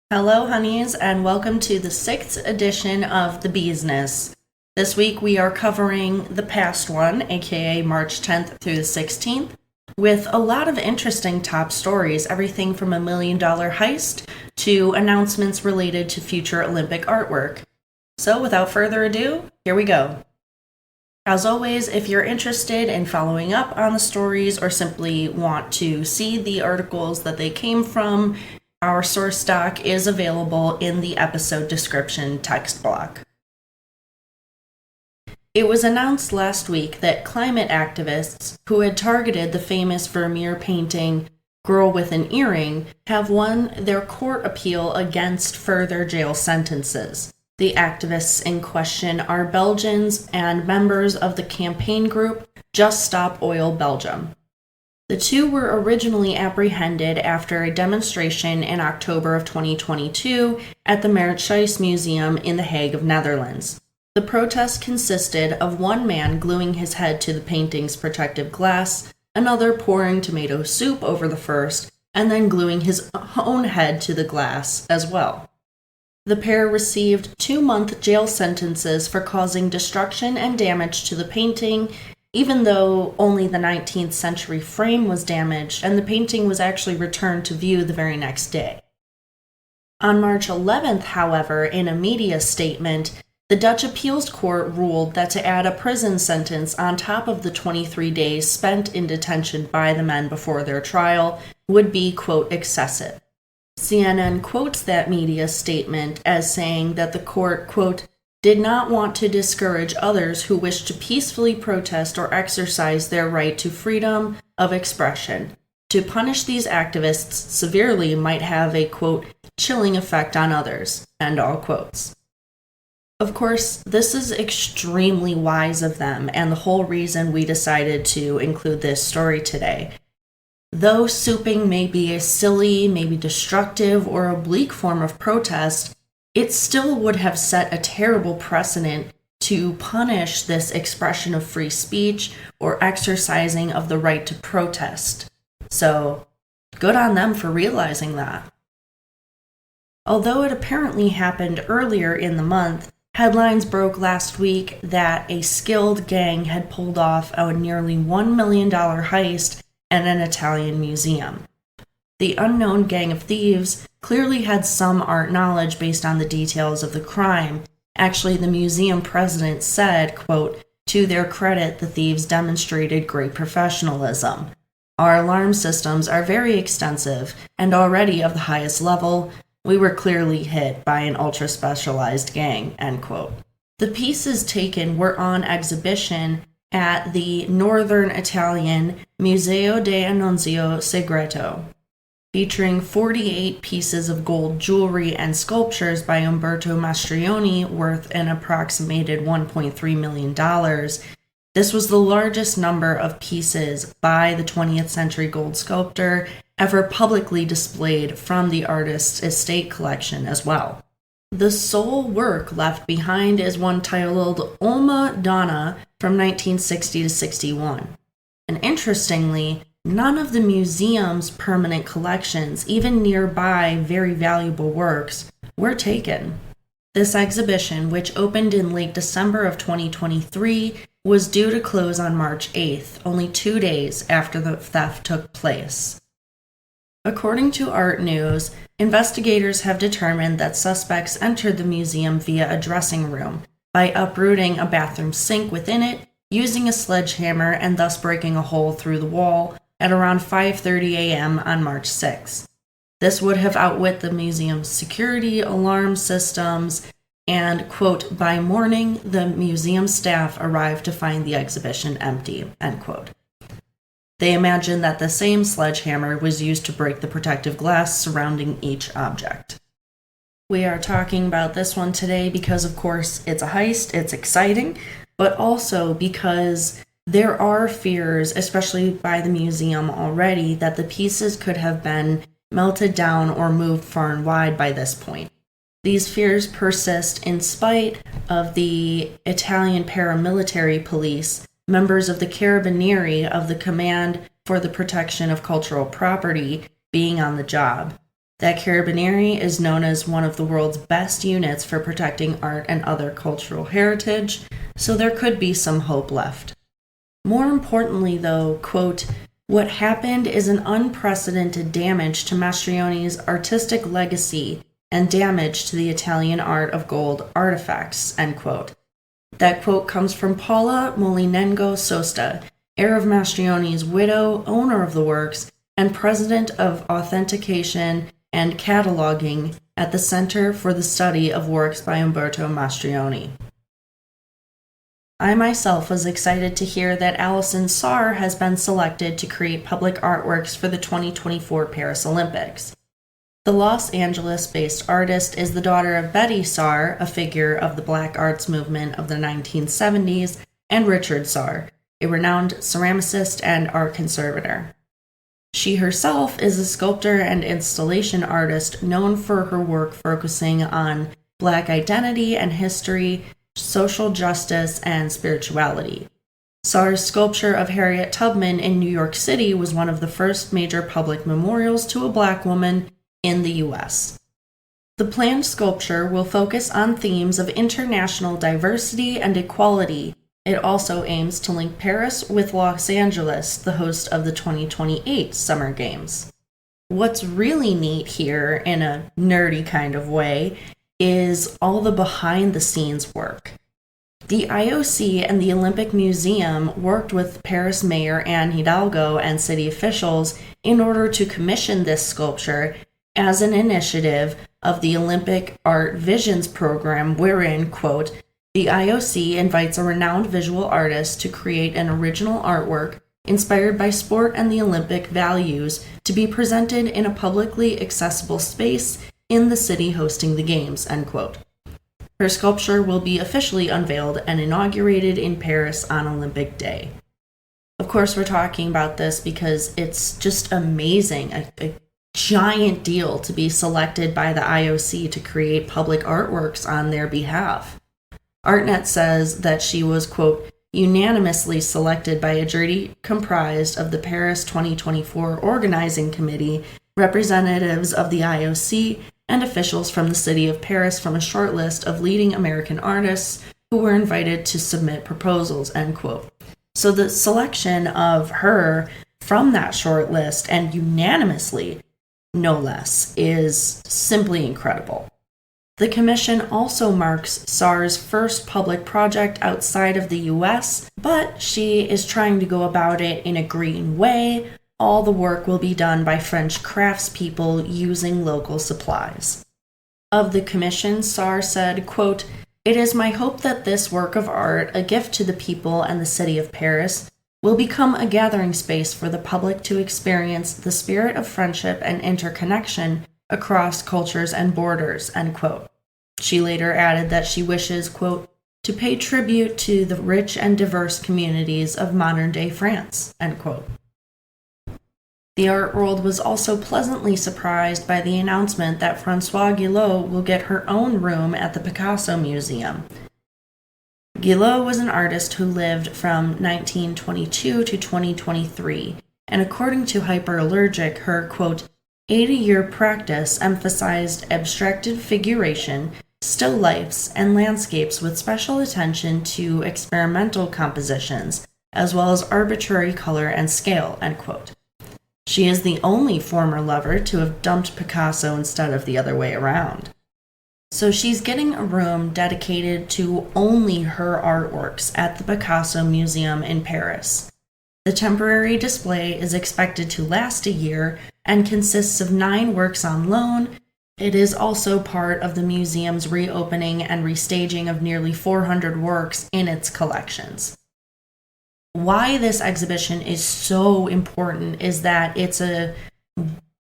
Hello, honeys, and welcome to the 6th edition of the Beesness. This week we are covering the past one, aka March 10th through the 16th, with a lot of interesting top stories, everything from $1 million heist to announcements related to future Olympic artwork. So without further ado, here we go. As always, if you're interested in following up on the stories or simply want to see the articles that they came from, our source doc is available in the episode description text block. It was announced last week that climate activists who had targeted the famous Vermeer painting Girl with an Earring have won their court appeal against further jail sentences. The activists in question are Belgians and members of the campaign group Just Stop Oil Belgium. The two were originally apprehended after a demonstration in October of 2022 at the Mauritshuis Museum in The Hague, Netherlands. The protest consisted of one man gluing his head to the painting's protective glass, another pouring tomato soup over the first, and then gluing his own head to the glass as well. The pair received 2-month jail sentences for causing destruction and damage to the painting, even though only the 19th century frame was damaged and the painting was actually returned to view the very next day. On March 11th, however, in a media statement, the Dutch appeals court ruled that to add a prison sentence on top of the 23 days spent in detention by the men before their trial would be, quote, excessive. CNN quotes that media statement as saying that the court, quote, did not want to discourage others who wish to peacefully protest or exercise their right to freedom of expression. To punish these activists severely might have a, quote, chilling effect on others, end all quotes. Of course, this is extremely wise of them, and the whole reason we decided to include this story today. Though souping may be a silly, maybe destructive, or oblique form of protest, it still would have set a terrible precedent to punish this expression of free speech or exercising of the right to protest. So, good on them for realizing that. Although it apparently happened earlier in the month, headlines broke last week that a skilled gang had pulled off a nearly $1 million heist at an Italian museum. The unknown gang of thieves clearly had some art knowledge based on the details of the crime. Actually, the museum president said, quote, to their credit, the thieves demonstrated great professionalism. Our alarm systems are very extensive and already of the highest level. We were clearly hit by an ultra-specialized gang, end quote. The pieces taken were on exhibition at the Northern Italian Museo d'Annunzio Segreto, featuring 48 pieces of gold jewelry and sculptures by Umberto Mastrioni worth an approximated $1.3 million. This was the largest number of pieces by the 20th century gold sculptor ever publicly displayed from the artist's estate collection as well. The sole work left behind is one titled Alma Donna from 1960 to 61. And interestingly, none of the museum's permanent collections, even nearby very valuable works, were taken. This exhibition, which opened in late December of 2023, was due to close on March 8th, only 2 days after the theft took place. According to Art News, investigators have determined that suspects entered the museum via a dressing room by uprooting a bathroom sink within it, using a sledgehammer, and thus breaking a hole through the wall at around 5:30 a.m. on March 6th. This would have outwit the museum's security alarm systems, and, quote, by morning, the museum staff arrived to find the exhibition empty, end quote. They imagine that the same sledgehammer was used to break the protective glass surrounding each object. We are talking about this one today because, of course, it's a heist, it's exciting, but also because there are fears, especially by the museum already, that the pieces could have been melted down or moved far and wide by this point. These fears persist in spite of the Italian paramilitary police, members of the Carabinieri of the Command for the Protection of Cultural Property, being on the job. That Carabinieri is known as one of the world's best units for protecting art and other cultural heritage, so there could be some hope left. More importantly, though, quote, what happened is an unprecedented damage to Mastrioni's artistic legacy and damage to the Italian art of gold artifacts, end quote. That quote comes from Paula Molinengo Sosta, heir of Mastrioni's widow, owner of the works, and president of authentication and cataloging at the Center for the Study of Works by Umberto Mastrioni. I myself was excited to hear that Alison Saar has been selected to create public artworks for the 2024 Paris Olympics. The Los Angeles-based artist is the daughter of Betty Saar, a figure of the Black arts movement of the 1970s, and Richard Saar, a renowned ceramicist and art conservator. She herself is a sculptor and installation artist known for her work focusing on Black identity and history, social justice, and spirituality. Saar's sculpture of Harriet Tubman in New York City was one of the first major public memorials to a Black woman in the U.S. The planned sculpture will focus on themes of international diversity and equality. It also aims to link Paris with Los Angeles, the host of the 2028 Summer Games. What's really neat here, in a nerdy kind of way, is all the behind-the-scenes work. The IOC and the Olympic Museum worked with Paris Mayor Anne Hidalgo and city officials in order to commission this sculpture as an initiative of the Olympic Art Visions program, wherein, quote, the IOC invites a renowned visual artist to create an original artwork inspired by sport and the Olympic values to be presented in a publicly accessible space in the city hosting the games, end quote. Her sculpture will be officially unveiled and inaugurated in Paris on Olympic Day. Of course, we're talking about this because it's just amazing, a giant deal to be selected by the IOC to create public artworks on their behalf. ArtNet says that she was, quote, unanimously selected by a jury comprised of the Paris 2024 Organizing Committee, representatives of the IOC, and officials from the city of Paris from a short list of leading American artists who were invited to submit proposals, end quote. So the selection of her from that short list, and unanimously, no less, is simply incredible. The commission also marks Saar's first public project outside of the US, but she is trying to go about it in a green way. All the work will be done by French craftspeople using local supplies. Of the commission, Saar said, quote, it is my hope that this work of art, a gift to the people and the city of Paris, will become a gathering space for the public to experience the spirit of friendship and interconnection across cultures and borders, end quote. She later added that she wishes, quote, to pay tribute to the rich and diverse communities of modern-day France, end quote. The art world was also pleasantly surprised by the announcement that Françoise Guillot will get her own room at the Picasso Museum. Guillot was an artist who lived from 1922 to 2023, and according to Hyperallergic, her, quote, 80-year practice emphasized abstracted figuration, still lifes, and landscapes with special attention to experimental compositions, as well as arbitrary color and scale, end quote. She is the only former lover to have dumped Picasso instead of the other way around. So she's getting a room dedicated to only her artworks at the Picasso Museum in Paris. The temporary display is expected to last a year and consists of 9 works on loan. It is also part of the museum's reopening and restaging of nearly 400 works in its collections. Why this exhibition is so important is that it's a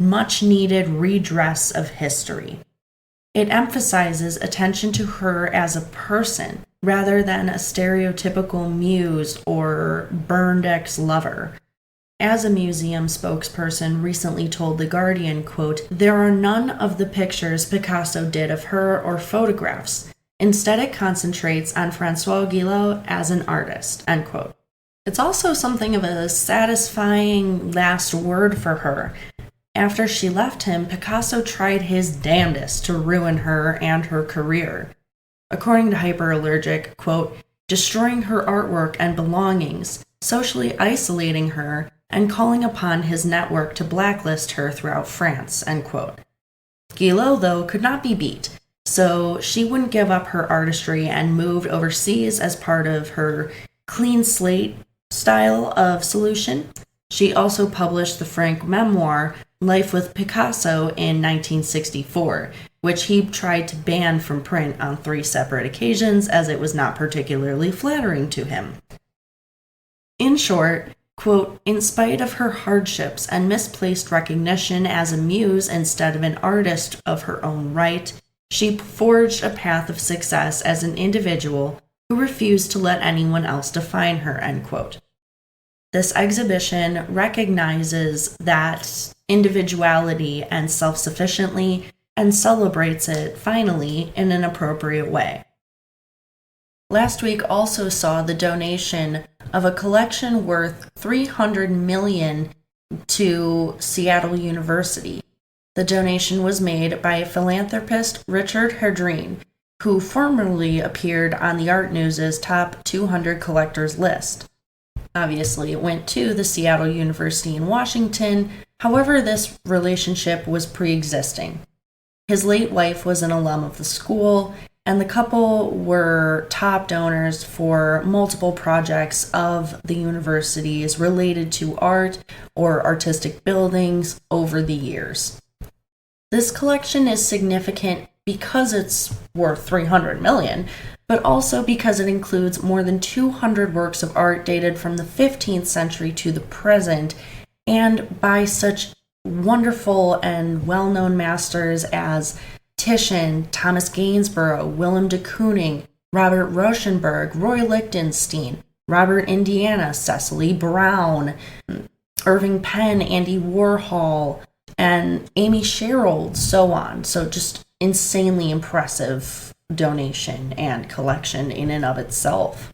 much-needed redress of history. It emphasizes attention to her as a person rather than a stereotypical muse or burned ex-lover. As a museum spokesperson recently told The Guardian, quote, there are none of the pictures Picasso did of her or photographs. Instead, it concentrates on Françoise Guillot as an artist, end quote. It's also something of a satisfying last word for her. After she left him, Picasso tried his damnedest to ruin her and her career. According to Hyperallergic, quote, destroying her artwork and belongings, socially isolating her, and calling upon his network to blacklist her throughout France, end quote. Guillot, though, could not be beat, so she wouldn't give up her artistry and moved overseas as part of her clean slate style of solution. She also published the Frank memoir, Life with Picasso, in 1964, which he tried to ban from print on 3 separate occasions as it was not particularly flattering to him. In short, quote, in spite of her hardships and misplaced recognition as a muse instead of an artist of her own right, she forged a path of success as an individual who refused to let anyone else define her, end quote. This exhibition recognizes that individuality and self-sufficiently and celebrates it, finally, in an appropriate way. Last week also saw the donation of a collection worth $300 million to Seattle University. The donation was made by philanthropist Richard Hedreen, who formerly appeared on the Art News' top 200 collectors list. Obviously, it went to the Seattle University in Washington. However, this relationship was pre-existing. His late wife was an alum of the school, and the couple were top donors for multiple projects of the universities related to art or artistic buildings over the years. This collection is significant because it's worth $300 million, but also because it includes more than 200 works of art dated from the 15th century to the present, and by such wonderful and well-known masters as Titian, Thomas Gainsborough, Willem de Kooning, Robert Rauschenberg, Roy Lichtenstein, Robert Indiana, Cecily Brown, Irving Penn, Andy Warhol, and Amy Sherald, so on. So just insanely impressive donation and collection in and of itself.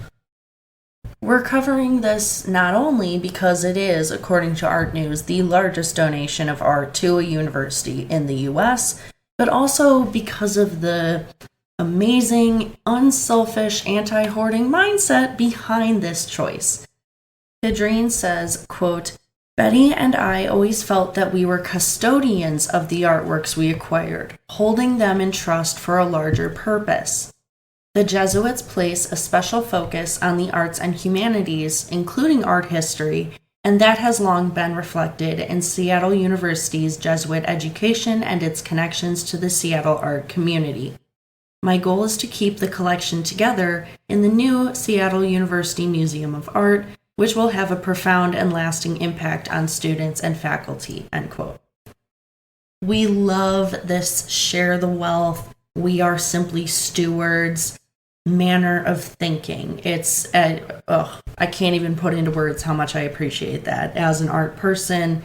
We're covering this not only because it is, according to Art News, the largest donation of art to a university in the US, but also because of the amazing, unselfish, anti-hoarding mindset behind this choice. Hedreen says, quote, Betty and I always felt that we were custodians of the artworks we acquired, holding them in trust for a larger purpose. The Jesuits place a special focus on the arts and humanities, including art history, and that has long been reflected in Seattle University's Jesuit education and its connections to the Seattle art community. My goal is to keep the collection together in the new Seattle University Museum of Art, which will have a profound and lasting impact on students and faculty, end quote. We love this share the wealth, we are simply stewards manner of thinking. It's, I can't even put into words how much I appreciate that as an art person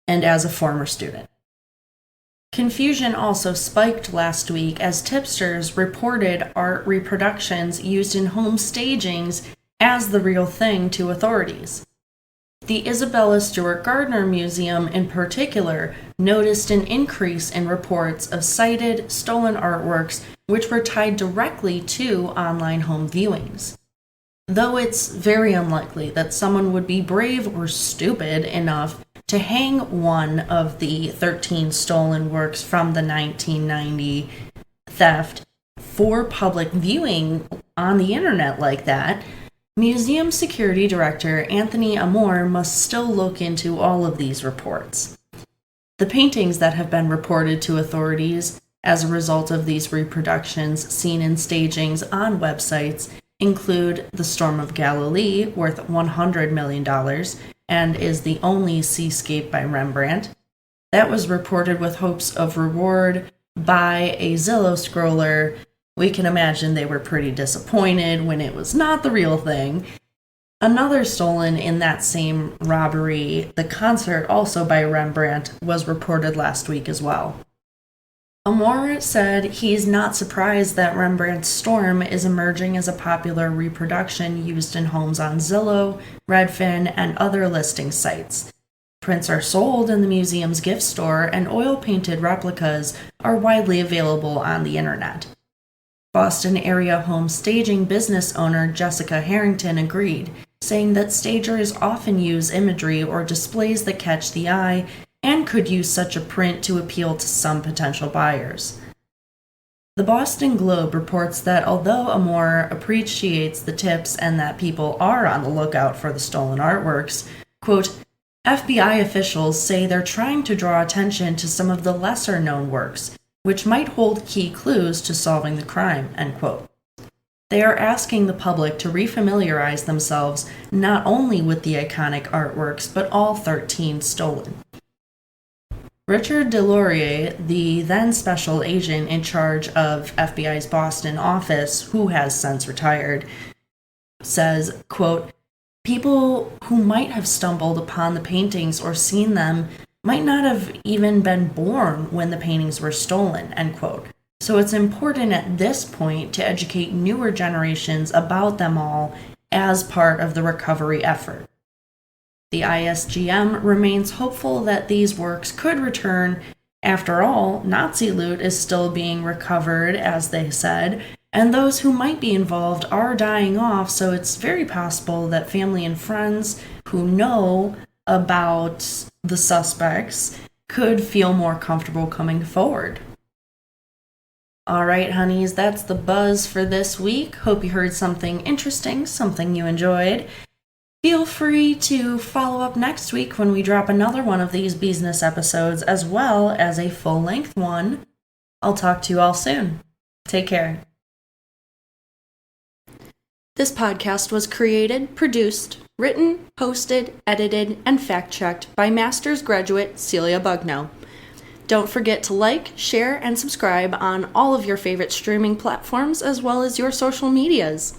and as a former student. Confusion also spiked last week as tipsters reported art reproductions used in home stagings as the real thing to authorities. The Isabella Stewart Gardner Museum, in particular, noticed an increase in reports of cited, stolen artworks which were tied directly to online home viewings. Though it's very unlikely that someone would be brave or stupid enough to hang one of the 13 stolen works from the 1990 theft for public viewing on the internet like that, Museum Security Director Anthony Amore must still look into all of these reports. The paintings that have been reported to authorities as a result of these reproductions seen in stagings on websites include The Storm of Galilee, worth $100 million, and is the only seascape by Rembrandt. That was reported with hopes of reward by a Zillow scroller. We can imagine they were pretty disappointed when it was not the real thing. Another stolen in that same robbery, The Concert, also by Rembrandt, was reported last week as well. Amore said he's not surprised that Rembrandt's Storm is emerging as a popular reproduction used in homes on Zillow, Redfin, and other listing sites. Prints are sold in the museum's gift store, and oil-painted replicas are widely available on the internet. Boston area home staging business owner Jessica Harrington agreed, saying that stagers often use imagery or displays that catch the eye and could use such a print to appeal to some potential buyers. The Boston Globe reports that although Amore appreciates the tips and that people are on the lookout for the stolen artworks, quote, FBI officials say they're trying to draw attention to some of the lesser-known works, which might hold key clues to solving the crime, end quote. They are asking the public to refamiliarize themselves not only with the iconic artworks, but all 13 stolen. Richard Delorier, the then special agent in charge of FBI's Boston office, who has since retired, says, quote, people who might have stumbled upon the paintings or seen them might not have even been born when the paintings were stolen, end quote. So it's important at this point to educate newer generations about them all as part of the recovery effort. The ISGM remains hopeful that these works could return. After all, Nazi loot is still being recovered, as they said, and those who might be involved are dying off, so it's very possible that family and friends who know about the suspects could feel more comfortable coming forward. All right, honeys, that's the buzz for this week. Hope you heard something interesting, something you enjoyed. Feel free to follow up next week when we drop another one of these Beesness episodes, as well as a full-length one. I'll talk to you all soon. Take care. This podcast was created, produced, written, hosted, edited, and fact-checked by master's graduate Celia Bugno. Don't forget to like, share, and subscribe on all of your favorite streaming platforms as well as your social medias.